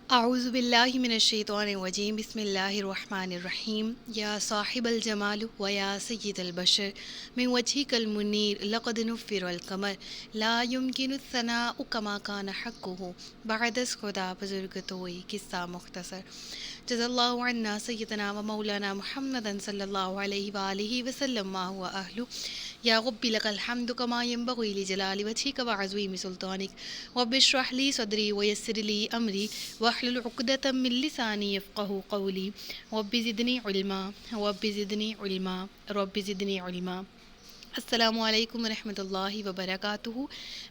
اعوذ باللہ من الشیطان الرجیم بسم اللہ الرحمن الرحیم یا صاحب الجمال و یا سید البشر من وجهک المنیر لقد نفر القمر لا يمكن الثناء كما كان حقه بعد از خدا بزرگ توئی قصہ مختصر جزا اللہ عنا سیدنا و مولانا محمد صلی اللہ علیہ وآلہ وسلم ما هو اہلو یا رب لک الحمد کما ينبغي لجلال وجهك وعظیم سلطانک رب اشرح لي صدری ويسر لي امری واحلل عقدة من لسانی یفقهوا قولی رب زدنی علما رب زدنی علما رب زدنی علما۔ السلام علیکم ورحمۃ اللہ وبرکاتہ۔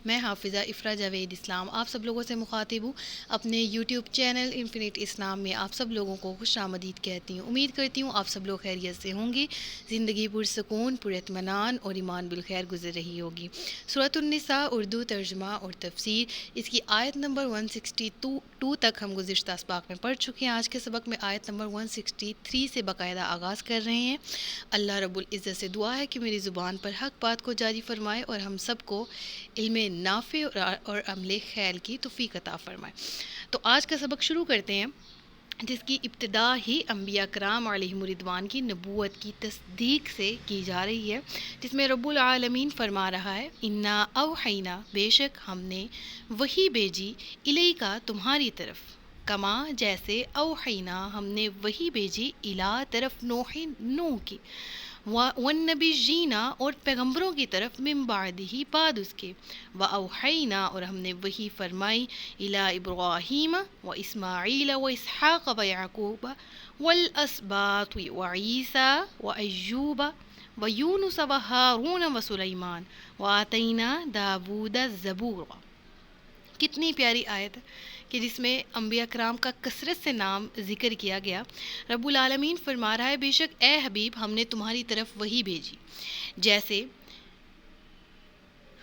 میں حافظہ افرا جاوید اسلام آپ سب لوگوں سے مخاطب ہوں۔ اپنے یوٹیوب چینل انفینٹ اسلام میں آپ سب لوگوں کو خوش آمدید کہتی ہوں۔ امید کرتی ہوں آپ سب لوگ خیریت سے ہوں گے، زندگی پرسکون، پر اطمینان اور ایمان بالخیر گزر رہی ہوگی۔ سورۃ النساء اردو ترجمہ اور تفسیر، اس کی آیت نمبر 162 تک ہم گزشتہ اسباق میں پڑھ چکے ہیں۔ آج کے سبق میں آیت نمبر 163 سے باقاعدہ آغاز کر رہے ہیں۔ اللہ رب العزت سے دعا ہے کہ میری زبان پر حق بات کو جاری فرمائے اور ہم سب کو علم نافع اور عمل خیر کی توفیق عطا فرمائے۔ تو آج کا سبق شروع کرتے ہیں، جس کی ابتدا ہی انبیاء کرام علیہم الرضوان کی نبوت کی تصدیق سے کی جا رہی ہے، جس میں رب العالمین فرما رہا ہے انا اوحینا، بے شک ہم نے وحی بھیجی، الیکا تمہاری طرف، کما جیسے اوحینا ہم نے وحی بھیجی، الا طرف نوح کی، والنبیین اور پیغمبروں کی طرف، من بعدہ بعد اس کے، واوحینا اور ہم نے وحی فرمائی، الی ابراہیم و اسماعیل و اسحاق و یعقوب والاسباط و عیسیٰ و ایوب و یونس و ہارون و سلیمان و آتینا داود الزبور۔ کتنی پیاری آیت ہے کہ جس میں انبیاء کرام کا کثرت سے نام ذکر کیا گیا۔ رب العالمین فرما رہا ہے بے شک اے حبیب ہم نے تمہاری طرف وحی بھیجی، جیسے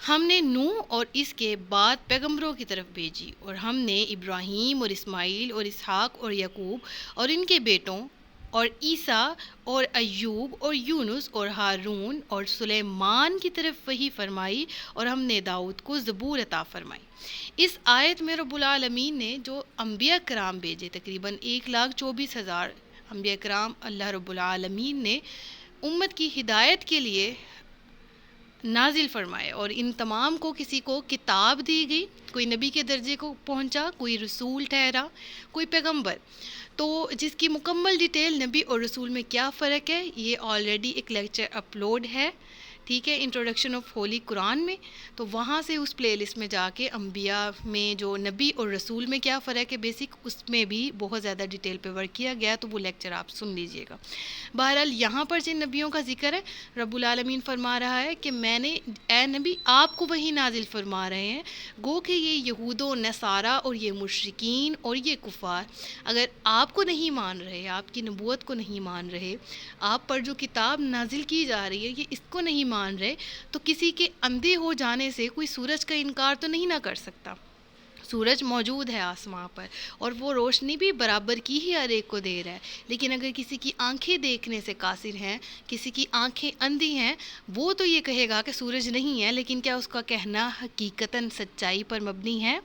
ہم نے نوح اور اس کے بعد پیغمبروں کی طرف بھیجی، اور ہم نے ابراہیم اور اسماعیل اور اسحاق اور یعقوب اور ان کے بیٹوں اور عیسیٰ اور ایوب اور یونس اور ہارون اور سلیمان کی طرف وحی فرمائی، اور ہم نے داؤد کو زبور عطا فرمائی۔ اس آیت میں رب العالمین نے جو انبیاء کرام بھیجے، تقریباً 1,24,000 انبیاء کرام اللہ رب العالمین نے امت کی ہدایت کے لیے نازل فرمائے، اور ان تمام کو کسی کو کتاب دی گئی، کوئی نبی کے درجے کو پہنچا، کوئی رسول ٹھہرا، کوئی پیغمبر۔ تو جس کی مکمل ڈیٹیل نبی اور رسول میں کیا فرق ہے، یہ آلریڈی ایک لیکچر اپلوڈ ہے، ٹھیک ہے، انٹروڈکشن آف ہولی قرآن میں، تو وہاں سے اس پلے لسٹ میں جا کے انبیاء میں جو نبی اور رسول میں کیا فرق ہے بیسک، اس میں بھی بہت زیادہ ڈیٹیل پہ ورک کیا گیا، تو وہ لیکچر آپ سن لیجئے گا۔ بہرحال یہاں پر جن نبیوں کا ذکر ہے، رب العالمین فرما رہا ہے کہ میں نے اے نبی آپ کو وہی نازل فرما رہے ہیں، گو کہ یہ یہود و نصارہ اور یہ مشرکین اور یہ کفار اگر آپ کو نہیں مان رہے، آپ کی نبوت کو نہیں مان رہے، آپ پر جو کتاب نازل کی جا رہی ہے یہ اس کو نہیں مان رہے، تو کسی کے اندھے ہو جانے سے کوئی سورج کا انکار تو نہیں نہ کر سکتا۔ سورج موجود ہے آسمان پر اور وہ روشنی بھی برابر کی ہی ہر ایک کو دے رہا ہے، لیکن اگر کسی کی آنکھیں دیکھنے سے قاصر ہیں، کسی کی آنکھیں اندھی ہیں، وہ تو یہ کہے گا کہ سورج نہیں ہے، لیکن کیا اس کا کہنا حقیقتاً سچائی پر مبنی ہے؟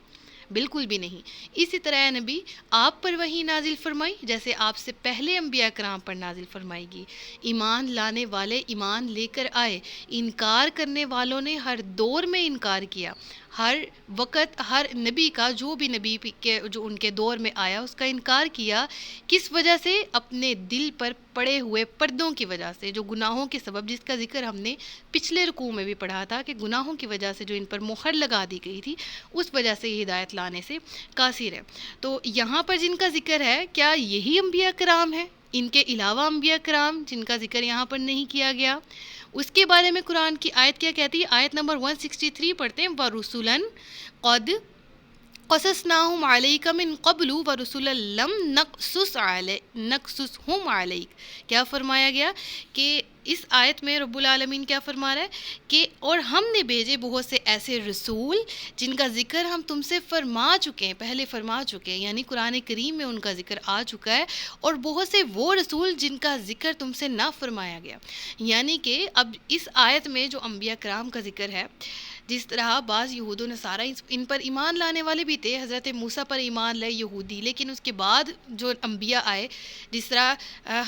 بالکل بھی نہیں۔ اسی طرح نبی آپ پر وحی نازل فرمائی جیسے آپ سے پہلے انبیاء کرام پر نازل فرمائی گی، ایمان لانے والے ایمان لے کر آئے، انکار کرنے والوں نے ہر دور میں انکار کیا، ہر وقت ہر نبی کا جو بھی نبی کے جو ان کے دور میں آیا اس کا انکار کیا، کس وجہ سے؟ اپنے دل پر پڑے ہوئے پردوں کی وجہ سے، جو گناہوں کے سبب، جس کا ذکر ہم نے پچھلے رکوع میں بھی پڑھا تھا کہ گناہوں کی وجہ سے جو ان پر مہر لگا دی گئی تھی، اس وجہ سے یہ ہدایت لانے سے قاصر ہے۔ تو یہاں پر جن کا ذکر ہے، کیا یہی انبیاء کرام ہیں؟ ان کے علاوہ انبیاء کرام جن کا ذکر یہاں پر نہیں کیا گیا، اس کے بارے میں قرآن کی آیت کیا کہتی ہے؟ آیت نمبر 163 پڑھتے ہیں، وَرُسُلًا قَدْ قَصَصْنَاهُمْ عَلَيْكَ مِن قَبْلُ وَرُسُلًا لَّمْ نَقْصُصْهُمْ عَلَيْكَ۔ کیا فرمایا گیا کہ اس آیت میں رب العالمین کیا فرما رہا ہے کہ اور ہم نے بھیجے بہت سے ایسے رسول جن کا ذکر ہم تم سے فرما چکے ہیں، پہلے فرما چکے ہیں، یعنی قرآن کریم میں ان کا ذکر آ چکا ہے، اور بہت سے وہ رسول جن کا ذکر تم سے نہ فرمایا گیا۔ یعنی کہ اب اس آیت میں جو انبیاء کرام کا ذکر ہے، جس طرح بعض یہود و نصارہ ان پر ایمان لانے والے بھی تھے، حضرت موسیٰ پر ایمان لائے یہودی، لیکن اس کے بعد جو انبیاء آئے، جس طرح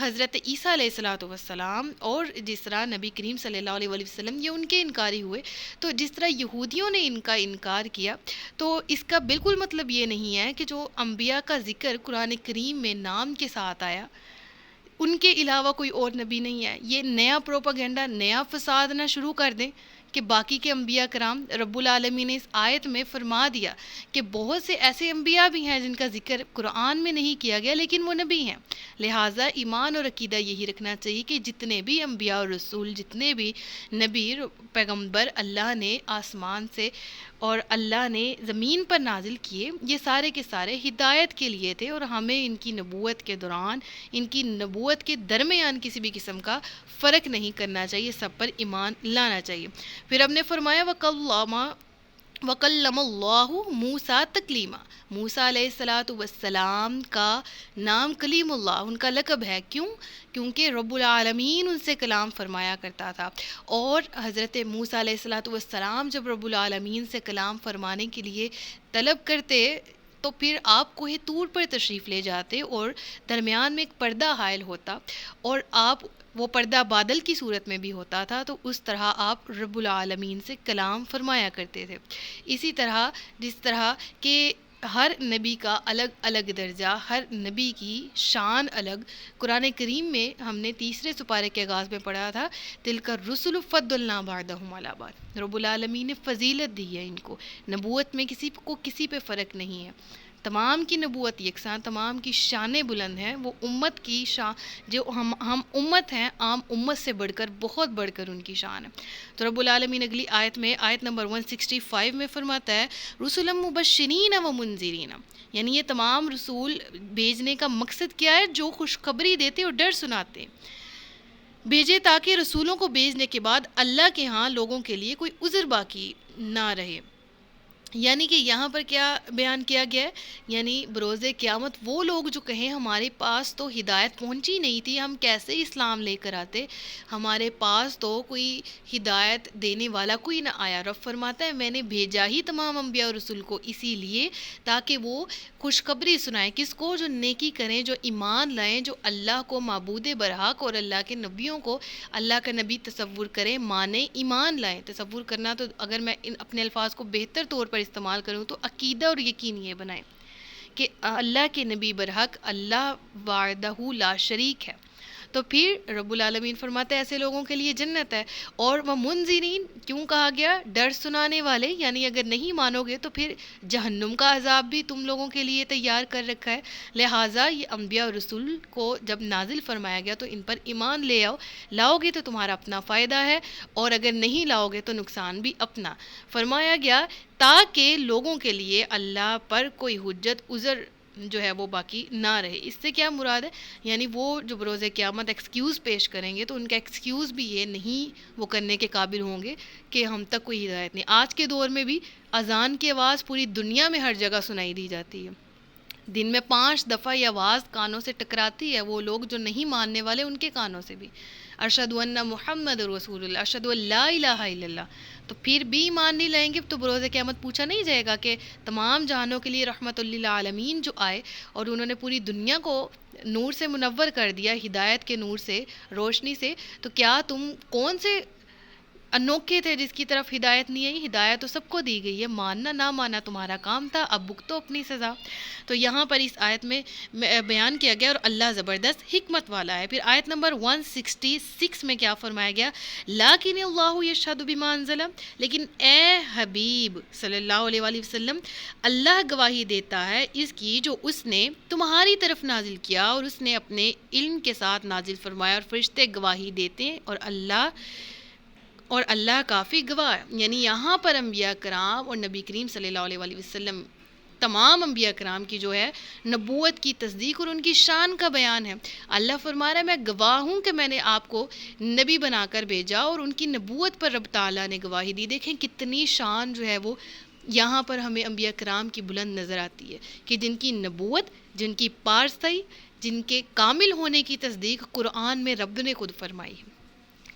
حضرت عیسیٰ علیہ الصلاۃ والسلام اور جس طرح نبی کریم صلی اللہ علیہ وسلم، یہ ان کے انکاری ہوئے. تو جس طرح یہودیوں نے ان کا انکار کیا، تو اس کا بالکل مطلب یہ نہیں ہے کہ جو انبیاء کا ذکر قرآن کریم میں نام کے ساتھ آیا ان کے علاوہ کوئی اور نبی نہیں ہے. یہ نیا پروپاگینڈا، نیا فساد نہ شروع کر دیں کہ باقی کے انبیاء کرام. رب العالمین نے اس آیت میں فرما دیا کہ بہت سے ایسے انبیاء بھی ہیں جن کا ذکر قرآن میں نہیں کیا گیا لیکن وہ نبی ہیں. لہٰذا ایمان اور عقیدہ یہی رکھنا چاہیے کہ جتنے بھی انبیاء اور رسول، جتنے بھی نبی پیغمبر اللہ نے آسمان سے اور اللہ نے زمین پر نازل کیے، یہ سارے کے سارے ہدایت کے لیے تھے، اور ہمیں ان کی نبوت کے دوران، ان کی نبوت کے درمیان کسی بھی قسم کا فرق نہیں کرنا چاہیے، سب پر ایمان لانا چاہیے. پھر ہم نے فرمایا وَكَلَّمَ اللَّهُ مُوسَىٰ تَكْلِيمًا. موسیٰ علیہ الصلاۃ والسلام کا نام کلیم اللہ ان کا لقب ہے. کیونکہ رب العالمین ان سے کلام فرمایا کرتا تھا، اور حضرت موسیٰ علیہ الصلاۃ والسلام جب رب العالمین سے کلام فرمانے کے لیے طلب کرتے تو پھر آپ کوہ طور پر تشریف لے جاتے اور درمیان میں ایک پردہ حائل ہوتا، اور آپ وہ پردہ بادل کی صورت میں بھی ہوتا تھا، تو اس طرح آپ رب العالمین سے کلام فرمایا کرتے تھے. اسی طرح جس طرح کہ ہر نبی کا الگ الگ درجہ، ہر نبی کی شان الگ. قرآن کریم میں ہم نے 3 سپارے کے آغاز میں پڑھا تھا تلک الرسل فضلنا بعضهم علی بعض. رب العالمین نے فضیلت دی ہے ان کو. نبوت میں کسی کو کسی پہ فرق نہیں ہے، تمام کی نبوت یکساں، تمام کی شانیں بلند ہیں. وہ امت کی شان، جو ہم امت ہیں، عام امت سے بڑھ کر، بہت بڑھ کر ان کی شان ہے. تو رب العالمین اگلی آیت میں، آیت نمبر 165 میں فرماتا ہے رسلا مبشرین و منذرین. یعنی یہ تمام رسول بھیجنے کا مقصد کیا ہے؟ جو خوشخبری دیتے اور ڈر سناتے بھیجے، تاکہ رسولوں کو بھیجنے کے بعد اللہ کے ہاں لوگوں کے لیے کوئی عذر باقی نہ رہے. یعنی کہ یہاں پر کیا بیان کیا گیا ہے؟ یعنی بروز قیامت وہ لوگ جو کہیں ہمارے پاس تو ہدایت پہنچی نہیں تھی، ہم کیسے اسلام لے کر آتے، ہمارے پاس تو کوئی ہدایت دینے والا کوئی نہ آیا. رب فرماتا ہے میں نے بھیجا ہی تمام انبیاء اور رسول کو اسی لیے تاکہ وہ خوشخبری سنائیں. کس کو؟ جو نیکی کریں، جو ایمان لائیں، جو اللہ کو معبود برحق اور اللہ کے نبیوں کو اللہ کا نبی تصور کریں، مانیں، ایمان لائیں. تصور کرنا تو اگر میں اپنے الفاظ کو بہتر طور پر استعمال کروں تو عقیدہ اور یقین یہ بنائیں کہ اللہ کے نبی برحق، اللہ وحدہ لا شریک ہے. تو پھر رب العالمین فرماتے ہیں ایسے لوگوں کے لیے جنت ہے. اور وہ منذرین کیوں کہا گیا؟ ڈر سنانے والے. یعنی اگر نہیں مانو گے تو پھر جہنم کا عذاب بھی تم لوگوں کے لیے تیار کر رکھا ہے. لہٰذا یہ انبیاء اور رسول کو جب نازل فرمایا گیا تو ان پر ایمان لے آؤ. لاؤ گے تو تمہارا اپنا فائدہ ہے، اور اگر نہیں لاؤ گے تو نقصان بھی اپنا. فرمایا گیا تاکہ لوگوں کے لیے اللہ پر کوئی حجت، عذر جو ہے وہ باقی نہ رہے. اس سے کیا مراد ہے؟ یعنی وہ جو بروز قیامت ایکسکیوز پیش کریں گے تو ان کا ایکسکیوز بھی یہ نہیں وہ کرنے کے قابل ہوں گے کہ ہم تک کوئی ہدایت نہیں. آج کے دور میں بھی اذان کی آواز پوری دنیا میں ہر جگہ سنائی دی جاتی ہے. دن میں 5 دفعہ یہ آواز کانوں سے ٹکراتی ہے. وہ لوگ جو نہیں ماننے والے ان کے کانوں سے بھی، ارشد ان محمد رسول اللہ، ارشد لا الہ الا اللہ. تو پھر بھی ایمان نہیں لائیں گے تو بروز قیامت پوچھا نہیں جائے گا کہ تمام جہانوں کے لیے رحمت للعالمین جو آئے اور انہوں نے پوری دنیا کو نور سے منور کر دیا، ہدایت کے نور سے، روشنی سے، تو کیا تم کون سے انوکھے تھے جس کی طرف ہدایت نہیں آئی؟ ہدایت تو سب کو دی گئی ہے، ماننا نہ ماننا تمہارا کام تھا، اب بھگتو اپنی سزا. تو یہاں پر اس آیت میں بیان کیا گیا، اور اللہ زبردست حکمت والا ہے. پھر آیت نمبر 166 میں کیا فرمایا گیا؟ لیکن اللہ یشہد بما انزل، لیکن اے حبیب صلی اللہ علیہ وآلہ وسلم، اللہ گواہی دیتا ہے اس کی جو اس نے تمہاری طرف نازل کیا، اور اس نے اپنے علم کے ساتھ نازل فرمایا، اور فرشتے گواہی دیتے ہیں، اور اللہ کافی گواہ ہے. یعنی یہاں پر انبیاء کرام اور نبی کریم صلی اللہ علیہ وآلہ وسلم، تمام انبیاء کرام کی جو ہے نبوت کی تصدیق اور ان کی شان کا بیان ہے. اللہ فرما رہا ہے میں گواہ ہوں کہ میں نے آپ کو نبی بنا کر بھیجا، اور ان کی نبوت پر رب تعالیٰ نے گواہی دی. دیکھیں کتنی شان جو ہے وہ یہاں پر ہمیں انبیاء کرام کی بلند نظر آتی ہے کہ جن کی نبوت، جن کی پارسائی، جن کے کامل ہونے کی تصدیق قرآن میں رب نے خود فرمائی ہے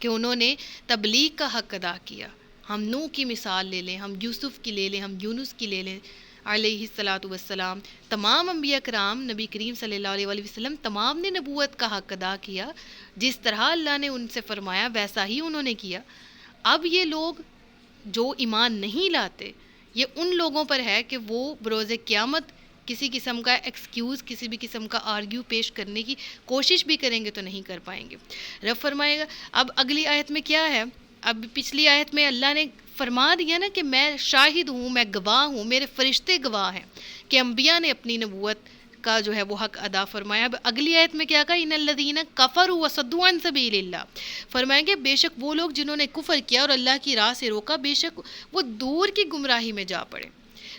کہ انہوں نے تبلیغ کا حق ادا کیا. ہم نوح کی مثال لے لیں، ہم یوسف کی لے لیں، ہم یونس کی لے لیں علیہ الصلاۃ والسلام، تمام انبیاء کرام، نبی کریم صلی اللہ علیہ وآلہ وسلم تمام نے نبوت کا حق ادا کیا، جس طرح اللہ نے ان سے فرمایا ویسا ہی انہوں نے کیا۔ اب یہ لوگ جو ایمان نہیں لاتے، یہ ان لوگوں پر ہے کہ وہ بروز قیامت کسی قسم کا ایکسکیوز، کسی بھی قسم کا آرگیو پیش کرنے کی کوشش بھی کریں گے تو نہیں کر پائیں گے۔ رب فرمائے گا اب اگلی آیت میں کیا ہے، اب پچھلی آیت میں اللہ نے فرما دیا نا کہ میں شاہد ہوں، میں گواہ ہوں، میرے فرشتے گواہ ہیں کہ انبیاء نے اپنی نبوت کا جو ہے وہ حق ادا فرمایا۔ اب اگلی آیت میں کیا کہا، ان الذین کفروا وصدوا عن سبیل اللہ، فرمائیں گے بے شک وہ لوگ جنہوں نے کفر کیا اور اللہ کی راہ سے روکا، بے شک وہ دور کی گمراہی میں جا پڑے۔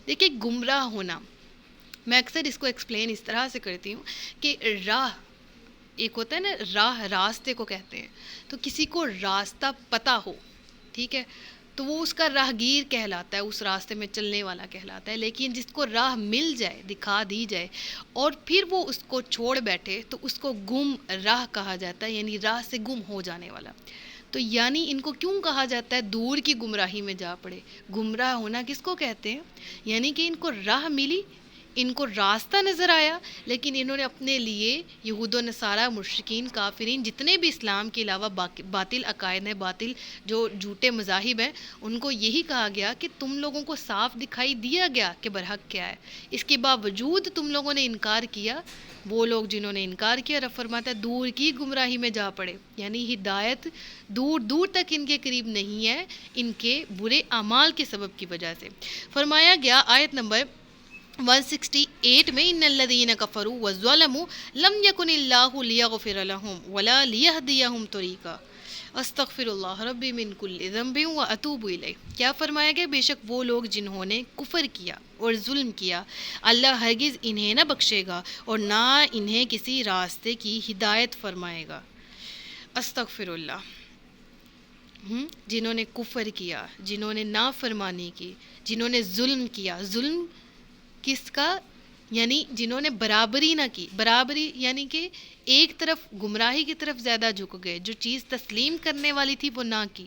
دیکھیں گمراہ ہونا، میں اکثر اس کو ایکسپلین اس طرح سے کرتی ہوں کہ راہ ایک ہوتا ہے نا، راہ راستے کو کہتے ہیں، تو کسی کو راستہ پتہ ہو، ٹھیک ہے، تو وہ اس کا راہگیر کہلاتا ہے، اس راستے میں چلنے والا کہلاتا ہے۔ لیکن جس کو راہ مل جائے، دکھا دی جائے اور پھر وہ اس کو چھوڑ بیٹھے تو اس کو گم راہ کہا جاتا ہے، یعنی راہ سے گم ہو جانے والا۔ تو یعنی ان کو کیوں کہا جاتا ہے دور کی گمراہی میں جا پڑے؟ گمراہ ہونا کس کو کہتے ہیں؟ یعنی کہ ان کو راہ ملی، ان کو راستہ نظر آیا، لیکن انہوں نے اپنے لیے یہود و نصارہ، مشرکین، کافرین، جتنے بھی اسلام کے علاوہ باطل عقائد ہیں، باطل جو جھوٹے مذاہب ہیں، ان کو یہی کہا گیا کہ تم لوگوں کو صاف دکھائی دیا گیا کہ برحق کیا ہے، اس کے باوجود تم لوگوں نے انکار کیا۔ وہ لوگ جنہوں نے انکار کیا، رب فرماتا ہے دور کی گمراہی میں جا پڑے، یعنی ہدایت دور دور تک ان کے قریب نہیں ہے، ان کے برے اعمال کے سبب کی وجہ سے۔ فرمایا گیا آیت نمبر 168 میں، ان الذین کفروا وظلموا لم یکن اللہ لیغفر لهم ولا لیہدیہم طریقا استغفر اللہ ربی من کل ذنب واتوب الیہ۔ کیا فرمایا گیا؟ بے شک وہ لوگ جنہوں نے کفر کیا اور ظلم کیا، اللہ ہرگز انہیں نہ بخشے گا اور نہ انہیں کسی راستے کی ہدایت فرمائے گا۔ استغفر اللہ۔ جنہوں نے کفر کیا، جنہوں نے نافرمانی کی، جنہوں نے ظلم کیا، ظلم کس کا؟ یعنی جنہوں نے برابری نہ کی، برابری یعنی کہ ایک طرف گمراہی کی طرف زیادہ جھک گئے، جو چیز تسلیم کرنے والی تھی وہ نہ کی،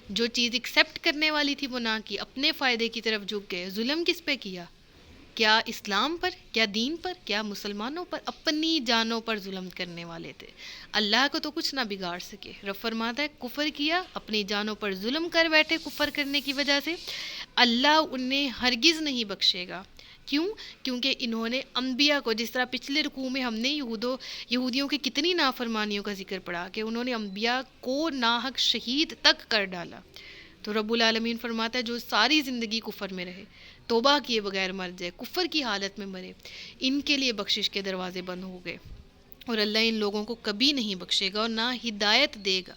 جو چیز ایکسیپٹ کرنے والی تھی وہ نہ کی، اپنے فائدے کی طرف جھک گئے۔ ظلم کس پہ کیا؟ کیا اسلام پر؟ کیا دین پر؟ کیا مسلمانوں پر؟ اپنی جانوں پر ظلم کرنے والے تھے، اللہ کو تو کچھ نہ بگاڑ سکے۔ رب فرماتا ہے کفر کیا، اپنی جانوں پر ظلم کر بیٹھے کفر کرنے کی وجہ سے، اللہ انہیں ہرگز نہیں بخشے گا۔ کیوں؟ کیونکہ انہوں نے انبیاء کو، جس طرح پچھلے رکوع میں ہم نے یہودیوں کی کتنی نافرمانیوں کا ذکر پڑھا کہ انہوں نے انبیاء کو ناحق شہید تک کر ڈالا، تو رب العالمین فرماتا ہے جو ساری زندگی کفر میں رہے، توبہ کیے بغیر مر جائے، کفر کی حالت میں مرے، ان کے لیے بخشش کے دروازے بند ہو گئے، اور اللہ ان لوگوں کو کبھی نہیں بخشے گا اور نہ ہدایت دے گا۔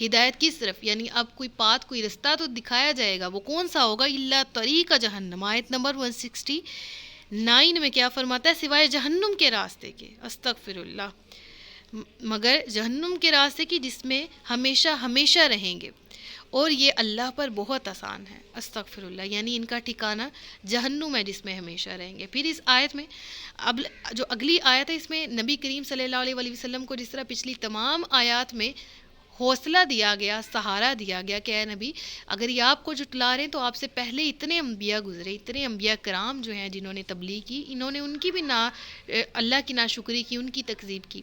ہدایت کس طرف؟ یعنی اب کوئی پاتھ، کوئی رستہ تو دکھایا جائے گا، وہ کون سا ہوگا؟ اللہ طریق جہنم۔ آیت نمبر 169 میں کیا فرماتا ہے؟ سوائے جہنم کے راستے کے، استغفر اللہ، مگر جہنم کے راستے کی جس میں ہمیشہ ہمیشہ رہیں گے، اور یہ اللہ پر بہت آسان ہے، استغفر اللہ، یعنی ان کا ٹھکانہ جہنم ہے جس میں ہمیشہ رہیں گے۔ پھر اس آیت میں اب جو اگلی آیت ہے، اس میں نبی کریم صلی اللہ علیہ وآلہ وسلم کو جس طرح پچھلی تمام آیات میں حوصلہ دیا گیا، سہارا دیا گیا کہ اے نبی اگر یہ آپ کو جھٹلا رہے ہیں تو آپ سے پہلے اتنے انبیاء گزرے، اتنے انبیاء کرام جو ہیں جنہوں نے تبلیغ کی، انہوں نے ان کی بھی اللہ کی ناشکری کی، ان کی تکذیب کی۔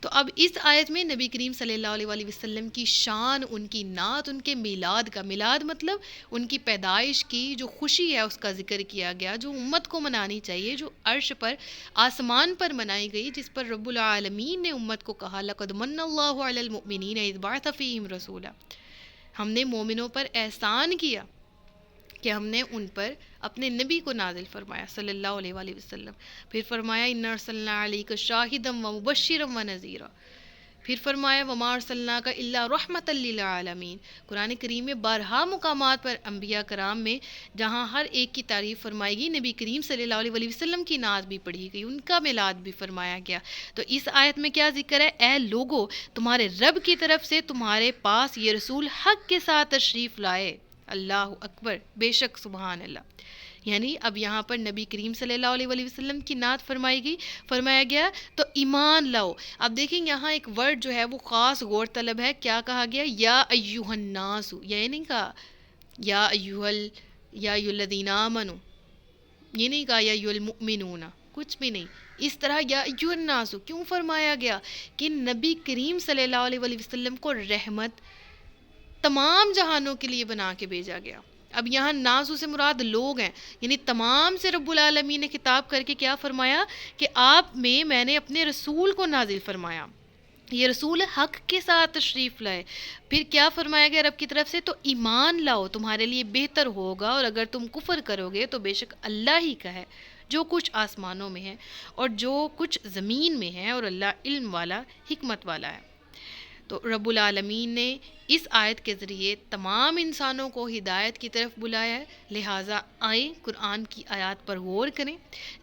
تو اب اس آیت میں نبی کریم صلی اللہ علیہ وآلہ وسلم کی شان، ان کی نعت، ان کے میلاد کا، میلاد مطلب ان کی پیدائش کی جو خوشی ہے اس کا ذکر کیا گیا، جو امت کو منانی چاہیے، جو عرش پر، آسمان پر منائی گئی، جس پر رب العالمین نے امت کو کہا لقد من اللہ علی المؤمنین اذ بعث فیہم رسولا، ہم نے مومنوں پر احسان کیا کہ ہم نے ان پر اپنے نبی کو نازل فرمایا صلی اللہ علیہ وآلہ وسلم۔ پھر فرمایا انا ارسلنا علیک شاہدا ومبشرا ونذیرا، پھر فرمایا وما ارسلناک الا رحمۃ للعالمین۔ قرآن کریم میں بارہا مقامات پر انبیاء کرام میں جہاں ہر ایک کی تعریف فرمائی گئی، نبی کریم صلی اللہ علیہ وآلہ وسلم کی نعت بھی پڑھی گئی، ان کا میلاد بھی فرمایا گیا۔ تو اس آیت میں کیا ذکر ہے؟ اے لوگو تمہارے رب کی طرف سے تمہارے پاس یہ رسول حق کے ساتھ تشریف لائے، اللہ اکبر، بے شک سبحان اللہ۔ یعنی اب یہاں پر نبی کریم صلی اللہ علیہ وآلہ وسلم کی نعت فرمائی گئی، فرمایا گیا تو ایمان لاؤ۔ اب دیکھیں یہاں ایک ورڈ جو ہے وہ خاص غور طلب ہے، کیا کہا گیا؟ یا ایہا الناس، یہ نہیں کہا یا ایھا الذین آمنوا، یہ نہیں کہا یا ایھا المؤمنون، کچھ بھی نہیں. اس طرح یا ایھا الناس کیوں فرمایا گیا کہ نبی کریم صلی اللہ علیہ وآلہ وسلم کو رحمت تمام جہانوں کے لیے بنا کے بھیجا گیا. اب یہاں ناس سے مراد لوگ ہیں، یعنی تمام سے رب العالمین نے خطاب کر کے کیا فرمایا کہ آپ میں نے اپنے رسول کو نازل فرمایا. یہ رسول حق کے ساتھ تشریف لائے. پھر کیا فرمایا گیا رب کی طرف سے؟ تو ایمان لاؤ، تمہارے لیے بہتر ہوگا، اور اگر تم کفر کرو گے تو بے شک اللہ ہی کا ہے جو کچھ آسمانوں میں ہے اور جو کچھ زمین میں ہے، اور اللہ علم والا حکمت والا ہے. تو رب العالمین نے اس آیت کے ذریعے تمام انسانوں کو ہدایت کی طرف بلایا ہے. لہٰذا آئیں قرآن کی آیات پر غور کریں.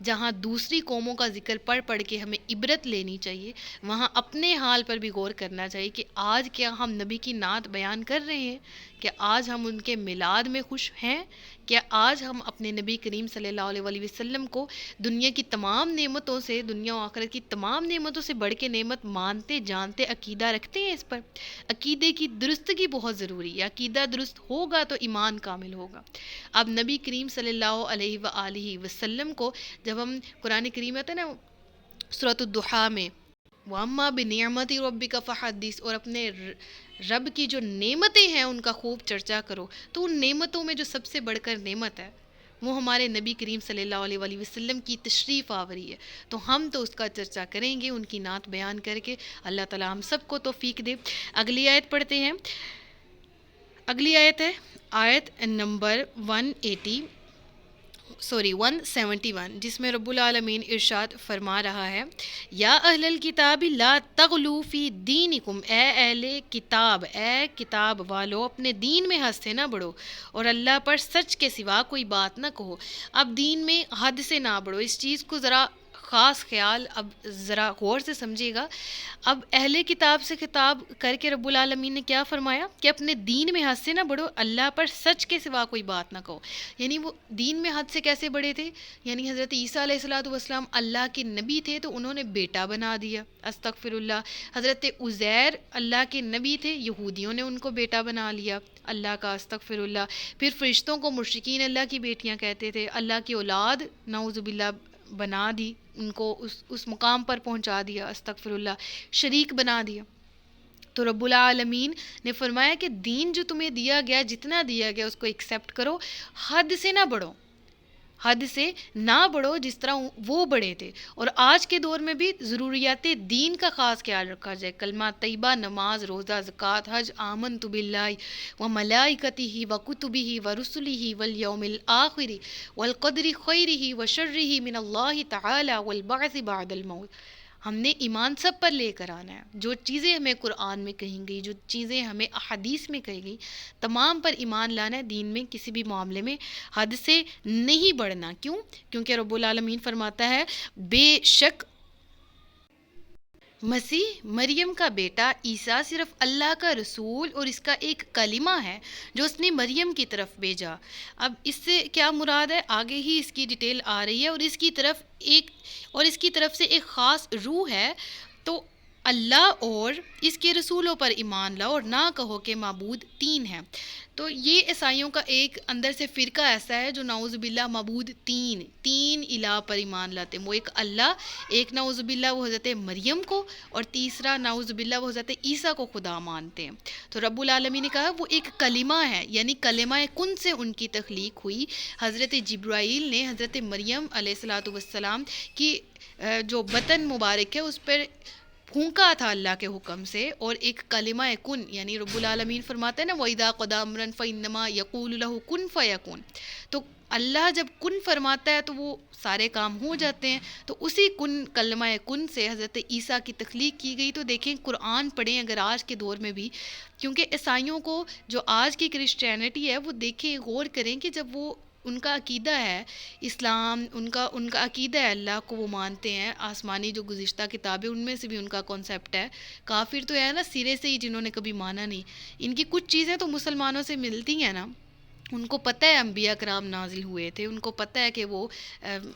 جہاں دوسری قوموں کا ذکر پڑھ کے ہمیں عبرت لینی چاہیے، وہاں اپنے حال پر بھی غور کرنا چاہیے کہ آج کیا ہم نبی کی نعت بیان کر رہے ہیں؟ کیا آج ہم ان کے میلاد میں خوش ہیں؟ کیا آج ہم اپنے نبی کریم صلی اللہ علیہ وآلہ وسلم کو دنیا کی تمام نعمتوں سے، دنیا و آخرت کی تمام نعمتوں سے بڑھ کے نعمت مانتے جانتے عقیدہ رکھتے ہیں؟ اس پر عقیدے کی درستگی بہت ضروری ہے. عقیدہ درست ہوگا تو ایمان کامل ہوگا. اب نبی کریم صلی اللہ علیہ وآلہ وسلم کو جب ہم قرآن کریم میں نا سورۃ الضحیٰ میں وَأَمَّا بِنِعْمَتِ رَبِّكَ فَحَدِّثْ، اور اپنے رب کی جو نعمتیں ہیں ان کا خوب چرچا کرو، تو ان نعمتوں میں جو سب سے بڑھ کر نعمت ہے وہ ہمارے نبی کریم صلی اللہ علیہ وآلہ وسلم کی تشریف آوری ہے. تو ہم تو اس کا چرچا کریں گے، ان کی نعت بیان کر کے. اللہ تعالیٰ ہم سب کو توفیق دے. اگلی آیت پڑھتے ہیں. اگلی آیت ہے آیت نمبر 171، جس میں رب العالمین ارشاد فرما رہا ہے، یا اہل الکتاب لا تغلوا فی دینکم، اے اہل کتاب، اے کتاب والو، اپنے دین میں حد سے نہ بڑھو اور اللہ پر سچ کے سوا کوئی بات نہ کہو. اب دین میں حد سے نہ بڑھو، اس چیز کو ذرا خاص خیال اب ذرا غور سے سمجھیے گا. اب اہل کتاب سے خطاب کر کے رب العالمین نے کیا فرمایا کہ اپنے دین میں حد سے نہ بڑھو، اللہ پر سچ کے سوا کوئی بات نہ کہو. یعنی وہ دین میں حد سے کیسے بڑھے تھے؟ یعنی حضرت عیسیٰ علیہ الصلوۃ والسلام اللہ کے نبی تھے تو انہوں نے بیٹا بنا دیا، استغفر اللہ. حضرت عزیر اللہ کے نبی تھے، یہودیوں نے ان کو بیٹا بنا لیا، اللہ کا استغفر اللہ. پھر فرشتوں کو مشرکین اللہ کی بیٹیاں کہتے تھے، اللہ کی اولاد نعوذ باللہ بنا دی، ان کو اس مقام پر پہنچا دیا، استغفر اللہ، شریک بنا دیا. تو رب العالمین نے فرمایا کہ دین جو تمہیں دیا گیا، جتنا دیا گیا اس کو ایکسیپٹ کرو، حد سے نہ بڑھو، حد سے نہ بڑھو جس طرح وہ بڑھے تھے. اور آج کے دور میں بھی ضروریات دین کا خاص خیال رکھا جائے. کلمہ طیبہ، نماز، روزہ، زکوٰۃ، حج، آمنت باللہ وملائکتہ وکتبہ ورسلہ والیوم الآخر والقدر خیرہ وشرہ من اللہ تعالی والبعث بعد الموت. ہم نے ایمان سب پر لے کر آنا ہے. جو چیزیں ہمیں قرآن میں کہیں گئی، جو چیزیں ہمیں احادیث میں کہی گئی، تمام پر ایمان لانا ہے. دین میں کسی بھی معاملے میں حد سے نہیں بڑھنا. کیوں؟ کیونکہ رب العالمین فرماتا ہے بے شک مسیح مریم کا بیٹا عیسیٰ صرف اللہ کا رسول اور اس کا ایک کلمہ ہے جو اس نے مریم کی طرف بھیجا. اب اس سے کیا مراد ہے؟ آگے ہی اس کی ڈیٹیل آ رہی ہے. اور اس کی طرف سے ایک خاص روح ہے. تو اللہ اور اس کے رسولوں پر ایمان لاؤ اور نہ کہو کہ معبود تین ہیں. تو یہ عیسائیوں کا ایک اندر سے فرقہ ایسا ہے جو نعوذ باللہ معبود تین الہ پر ایمان لاتے ہیں. وہ ایک اللہ، ایک نعوذ باللہ وہ حضرت مریم کو، اور تیسرا نعوذ باللہ وہ حضرت عیسیٰ کو خدا مانتے ہیں. تو رب العالمین نے کہا وہ ایک کلمہ ہے، یعنی کلمہ کن سے ان کی تخلیق ہوئی. حضرت جبرائیل نے حضرت مریم علیہ الصلوۃ والسلام کی جو بطن مبارک ہے اس پر پھونکا تھا اللہ کے حکم سے، اور ایک کلمہ کن، یعنی رب العالمین فرماتے ہیں نا وَإِذَا قَضَىٰ أَمْرًا فَإِنَّمَا يَقُولُ لَهُ كُن فَيَكُن. تو اللہ جب کن فرماتا ہے تو وہ سارے کام ہو جاتے ہیں. تو اسی کلمہ کن سے حضرت عیسیٰ کی تخلیق کی گئی. تو دیکھیں قرآن پڑھیں اگر آج کے دور میں بھی، کیونکہ عیسائیوں کو جو آج کی کرسچینٹی ہے وہ دیکھیں، غور کریں کہ جب وہ ان کا عقیدہ ہے اسلام، ان کا عقیدہ ہے اللہ کو وہ مانتے ہیں، آسمانی جو گزشتہ کتابیں ان میں سے بھی ان کا کانسیپٹ ہے. کافر تو ہے نا سرے سے ہی جنہوں نے کبھی مانا نہیں. ان کی کچھ چیزیں تو مسلمانوں سے ملتی ہیں نا، ان کو پتہ ہے انبیاء کرام نازل ہوئے تھے، ان کو پتہ ہے کہ وہ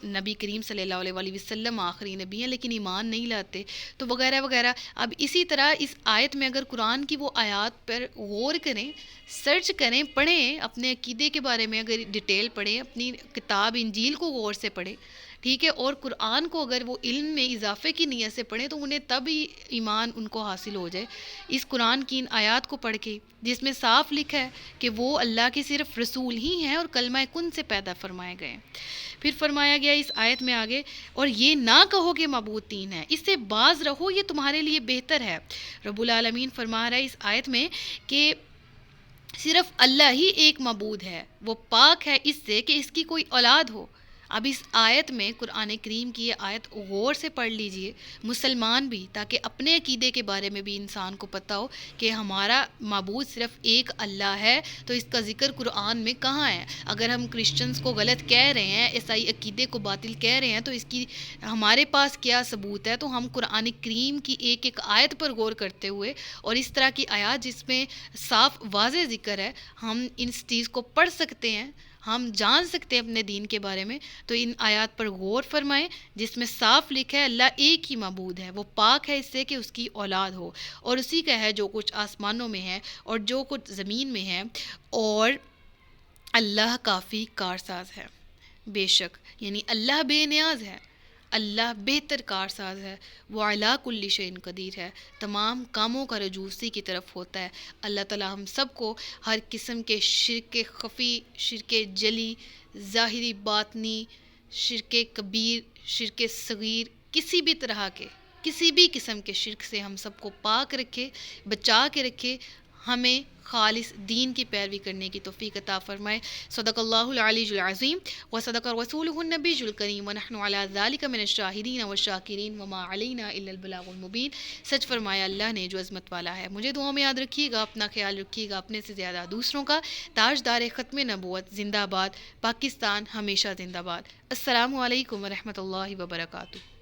نبی کریم صلی اللہ علیہ وآلہ وسلم آخری نبی ہیں، لیکن ایمان نہیں لاتے، تو وغیرہ وغیرہ۔ اب اسی طرح اس آیت میں اگر قرآن کی وہ آیات پر غور کریں، سرچ کریں، پڑھیں، اپنے عقیدے کے بارے میں اگر ڈیٹیل پڑھیں، اپنی کتاب انجیل کو غور سے پڑھیں، ٹھیک ہے، اور قرآن کو اگر وہ علم میں اضافے کی نیت سے پڑھیں تو انہیں تب ہی ایمان ان کو حاصل ہو جائے اس قرآن کی ان آیات کو پڑھ کے، جس میں صاف لکھا ہے کہ وہ اللہ کے صرف رسول ہی ہیں اور کلمہ کن سے پیدا فرمائے گئے۔ پھر فرمایا گیا اس آیت میں آگے، اور یہ نہ کہو کہ معبود تین ہے، اس سے باز رہو، یہ تمہارے لیے بہتر ہے۔ رب العالمین فرما رہا ہے اس آیت میں کہ صرف اللہ ہی ایک معبود ہے، وہ پاک ہے اس سے کہ اس کی کوئی اولاد ہو۔ اب اس آیت میں قرآن کریم کی یہ آیت غور سے پڑھ لیجئے، مسلمان بھی، تاکہ اپنے عقیدے کے بارے میں بھی انسان کو پتہ ہو کہ ہمارا معبود صرف ایک اللہ ہے، تو اس کا ذکر قرآن میں کہاں ہے۔ اگر ہم کرسچنز کو غلط کہہ رہے ہیں، عیسائی عقیدے کو باطل کہہ رہے ہیں، تو اس کی ہمارے پاس کیا ثبوت ہے؟ تو ہم قرآن کریم کی ایک ایک آیت پر غور کرتے ہوئے، اور اس طرح کی آیات جس میں صاف واضح ذکر ہے، ہم اس چیز کو پڑھ سکتے ہیں، ہم جان سکتے ہیں اپنے دین کے بارے میں۔ تو ان آیات پر غور فرمائیں جس میں صاف لکھا ہے اللہ ایک ہی معبود ہے، وہ پاک ہے اس سے کہ اس کی اولاد ہو، اور اسی کا ہے جو کچھ آسمانوں میں ہے اور جو کچھ زمین میں ہے، اور اللہ کافی کارساز ہے۔ بے شک یعنی اللہ بے نیاز ہے، اللہ بہتر کارساز ہے، وہ علی کل شیء قدیر ہے، تمام کاموں کا رجوع اسی کی طرف ہوتا ہے۔ اللہ تعالی ہم سب کو ہر قسم کے شرک خفی، شرک جلی، ظاہری باطنی، شرک کبیر، شرک صغیر، کسی بھی طرح کے، کسی بھی قسم کے شرک سے ہم سب کو پاک رکھے، بچا کے رکھے، ہمیں خالص دین کی پیروی کرنے کی توفیق عطا فرمائے۔ صدق اللہ العلی العظیم و صدق رسولہ النبی الکریم ونحن علی ذلک من الشاہدین والشاکرین وما علینا الا البلاغ المبین۔ سچ فرمایا اللہ نے جو عظمت والا ہے۔ مجھے دعا میں یاد رکھیے گا، اپنا خیال رکھیے گا، اپنے سے زیادہ دوسروں کا۔ تاجدار ختم نبوت زندہ باد، پاکستان ہمیشہ زندہ باد۔ السلام علیکم ورحمۃ اللہ وبرکاتہ۔